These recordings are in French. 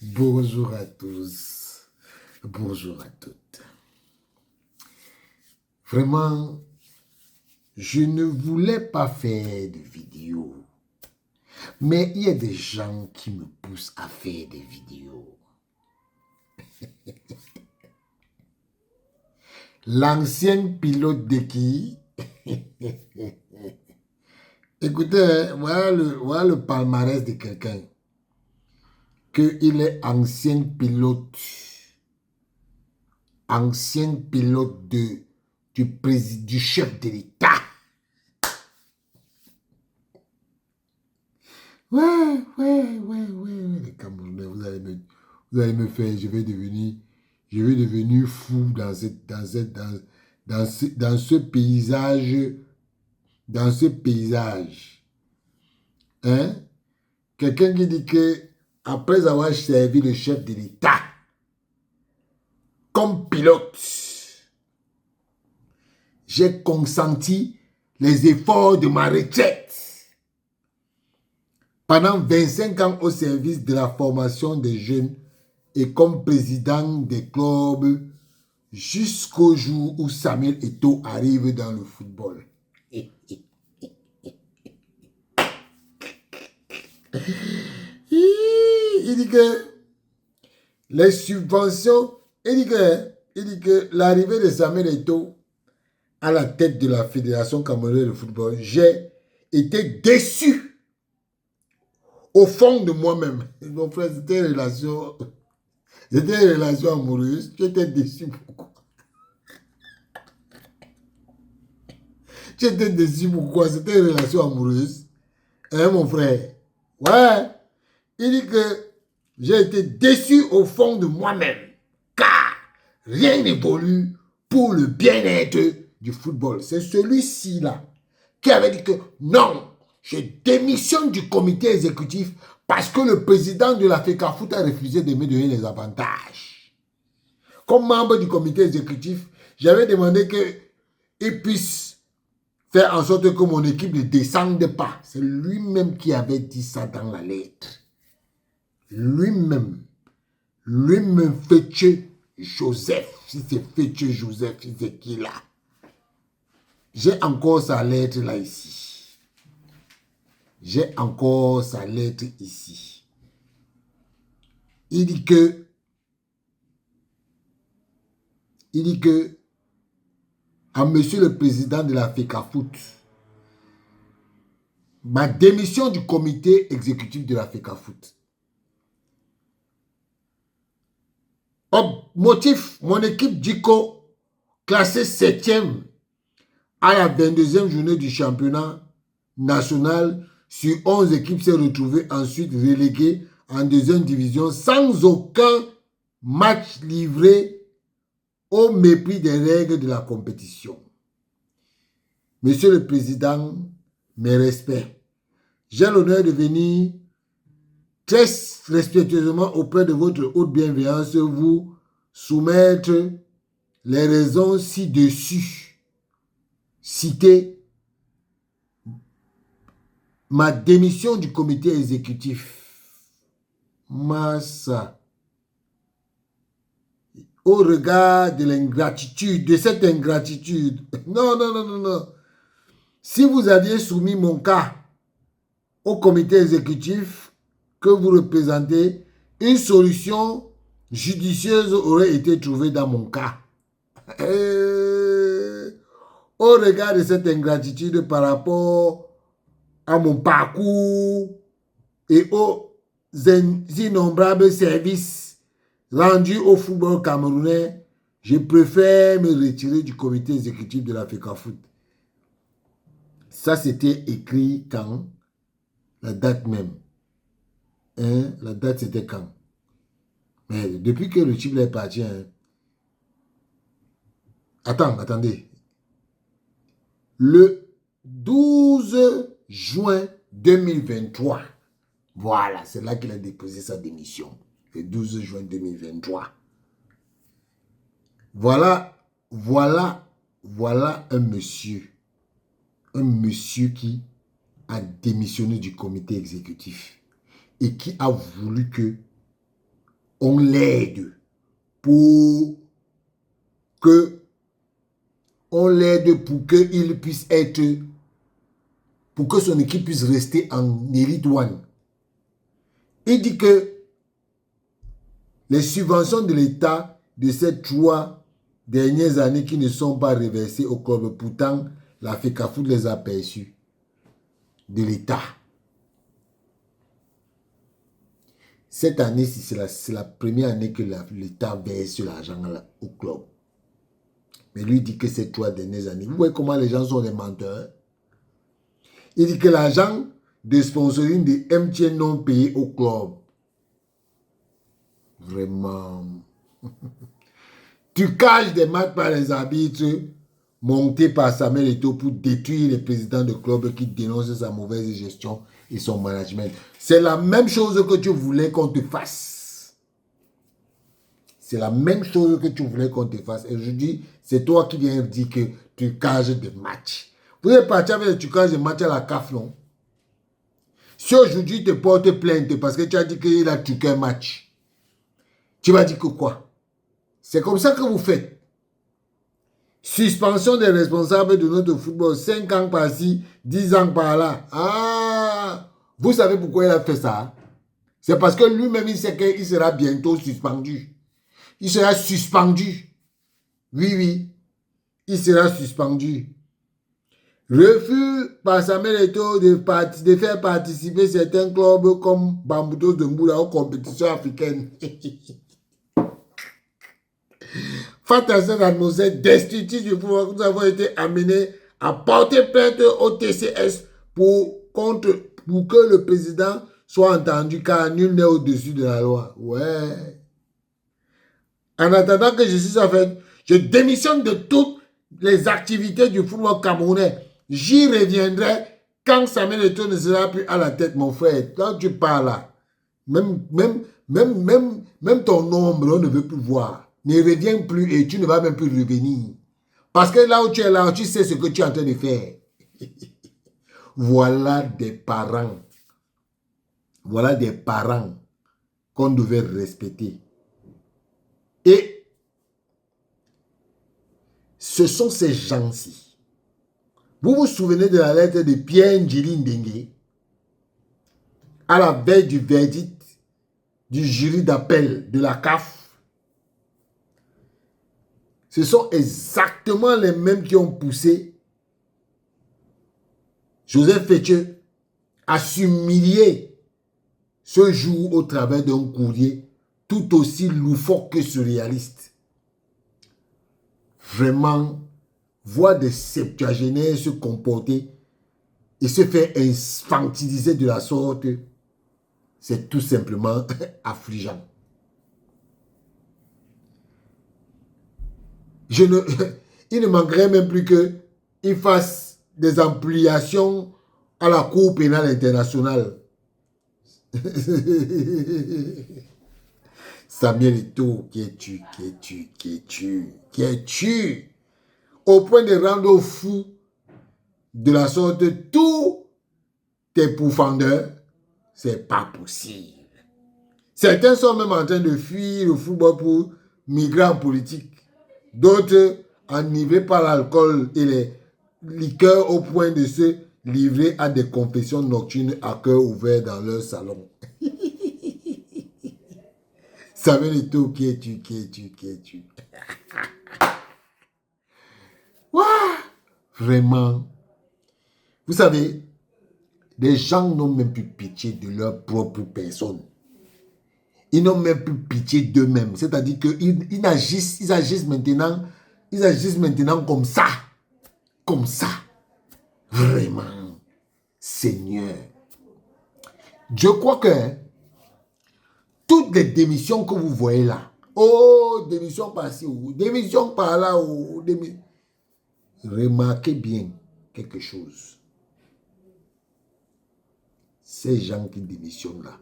Bonjour à tous, bonjour à toutes. Vraiment, je ne voulais pas faire de vidéo, mais il y a des gens qui me poussent à faire des vidéos. L'ancien pilote de qui? Écoutez, voilà le palmarès de quelqu'un. Qu'il est ancien pilote du chef de l'État. Ouais, les Camerounais, vous allez me faire, je vais devenir fou dans ce paysage. Hein? Quelqu'un qui dit que, après avoir servi le chef de l'État, comme pilote, j'ai consenti les efforts de ma retraite. Pendant 25 ans au service de la formation des jeunes et comme président des clubs jusqu'au jour où Samuel Eto'o arrive dans le football. Il dit que les subventions, il dit que l'arrivée de Samuel Eto'o à la tête de la Fédération camerounaise de football, j'ai été déçu au fond de moi-même. Mon frère, c'était une relation amoureuse. J'étais déçu. Pourquoi? J'étais déçu. Pourquoi? C'était une relation amoureuse. Hein, mon frère? Ouais. Il dit que j'ai été déçu au fond de moi-même. Car rien n'évolue pour le bien-être du football. C'est celui-ci là qui avait dit que non, je démissionne du comité exécutif parce que le président de la FECAFOOT a refusé de me donner les avantages. Comme membre du comité exécutif, j'avais demandé qu'il puisse faire en sorte que mon équipe ne descende pas. C'est lui-même qui avait dit ça dans la lettre. Lui-même, Fetche Joseph. Si c'est Fetche Joseph, si c'est qui là? J'ai encore sa lettre là ici. J'ai encore sa lettre ici. Il dit que à monsieur le président de la FECAFOOT, ma démission du comité exécutif de la FECAFOOT. Motif, mon équipe Djiko, classée 7e à la 22e journée du championnat national, sur 11 équipes, s'est retrouvée ensuite reléguée en 2e division sans aucun match livré au mépris des règles de la compétition. Monsieur le Président, mes respects. J'ai l'honneur de venir très respectueusement auprès de votre haute bienveillance vous soumettre les raisons ci-dessus citées. Ma démission du comité exécutif. Massa. Au regard de l'ingratitude, de cette ingratitude. Non. Si vous aviez soumis mon cas au comité exécutif que vous représentez, une solution judicieuse aurait été trouvée dans mon cas. Au regard de cette ingratitude par rapport à mon parcours et aux innombrables services rendus au football camerounais, je préfère me retirer du comité exécutif de la FECAFOOT. Ça, c'était écrit quand? La date même. Hein? La date, c'était quand? Mais depuis que le type est parti, hein? Attendez. Le 12 juin 2023. Voilà, c'est là qu'il a déposé sa démission. Le 12 juin 2023. Voilà un monsieur qui a démissionné du comité exécutif. et qui a voulu que on l'aide pour que qu'il puisse être, pour que son équipe puisse rester en Elite One. Il dit que les subventions de l'État de ces 3 dernières années qui ne sont pas reversées au club, pourtant la FECAFOOT les a perçues de l'État. Cette année, c'est la première année que l'État verse l'argent au club. Mais lui dit que ces 3 dernières années. Vous voyez comment les gens sont des menteurs. Il dit que l'argent de sponsoring de MTN non payé au club. Vraiment. Tu caches des matchs par les arbitres montés par Samuel Eto'o pour détruire les présidents de club qui dénoncent sa mauvaise gestion et son management. C'est la même chose que tu voulais qu'on te fasse. C'est la même chose que tu voulais qu'on te fasse. Et je dis, c'est toi qui viens dire que tu caches des matchs. Vous êtes parti avec le trucage des matchs à la CAF, non? Si aujourd'hui tu te portes plainte parce que tu as dit qu'il a truqué un match, tu vas dire que quoi? C'est comme ça que vous faites. Suspension des responsables de notre football, 5 ans par-ci, 10 ans par-là. Ah! Vous savez pourquoi il a fait ça? C'est parce que lui-même, il sait qu'il sera bientôt suspendu. Il sera suspendu. Oui, oui. Il sera suspendu. Refus par Samuel Eto'o de faire participer certains clubs comme Bambutos de Mboula aux compétitions africaines. Face à cette atmosphère destructive du pouvoir, nous avons été amenés à porter plainte au TCS pour que le président soit entendu, car nul n'est au-dessus de la loi. Ouais. En attendant que justice soit faite, je démissionne de toutes les activités du football camerounais. J'y reviendrai quand Samuel Eto'o ne sera plus à la tête, mon frère. Quand tu parles là, même ton ombre, on ne veut plus voir. Ne reviens plus et tu ne vas même plus revenir. Parce que là où tu es là, tu sais ce que tu es en train de faire. Voilà des parents. Voilà des parents qu'on devait respecter. Et ce sont ces gens-ci. Vous vous souvenez de la lettre de Pierre Ndjili Ndengue à la veille du verdict du jury d'appel de la CAF? Ce sont exactement les mêmes qui ont poussé Joseph Fethieu à s'humilier ce jour au travers d'un courrier tout aussi loufoque que surréaliste. Vraiment, voir des septuagénaires se comporter et se faire infantiliser de la sorte, c'est tout simplement affligeant. Il ne manquerait même plus qu'il fasse des ampliations à la Cour pénale internationale. Samuel Eto'o, qui es-tu? Au point de rendre fou de la sorte tous tes pourfendeurs, c'est pas possible. Certains sont même en train de fuir le football pour migrer en politique. D'autres, enivrés par l'alcool et les liqueurs au point de se livrer à des confessions nocturnes à cœur ouvert dans leur salon. Samuel Eto'o, qui es-tu? Wow! Vraiment. Vous savez, les gens n'ont même plus pitié de leur propre personne. Ils n'ont même plus pitié d'eux-mêmes. C'est-à-dire qu'ils agissent maintenant comme ça. Comme ça. Vraiment. Seigneur. Je crois que toutes les démissions que vous voyez là, oh, démission par-ci, démission par-là, remarquez bien quelque chose. Ces gens qui démissionnent là,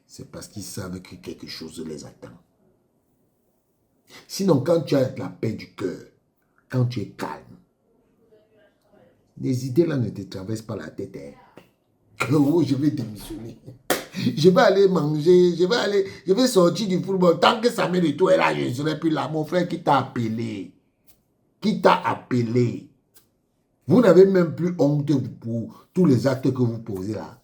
c'est parce qu'ils savent que quelque chose les attend. Sinon, quand tu as la paix du cœur, quand tu es calme, les idées là ne te traversent pas la tête. Hein. Oh, je vais démissionner. je vais aller manger, je vais sortir du football. Tant que Samuel Eto'o est là, je ne serai plus là. Mon frère, qui t'a appelé? Qui t'a appelé? Vous n'avez même plus honte pour tous les actes que vous posez là.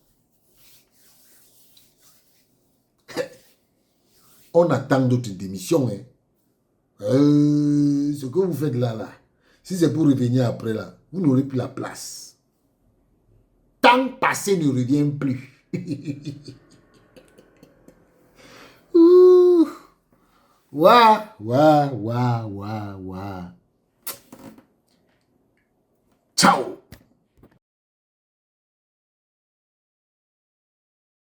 On attend d'autres démissions. Hein. Ce que vous faites là, si c'est pour revenir après là, vous n'aurez plus la place. Temps passé ne revient plus. Ouh. Ouah, ouah, ouah, ouah, ouah.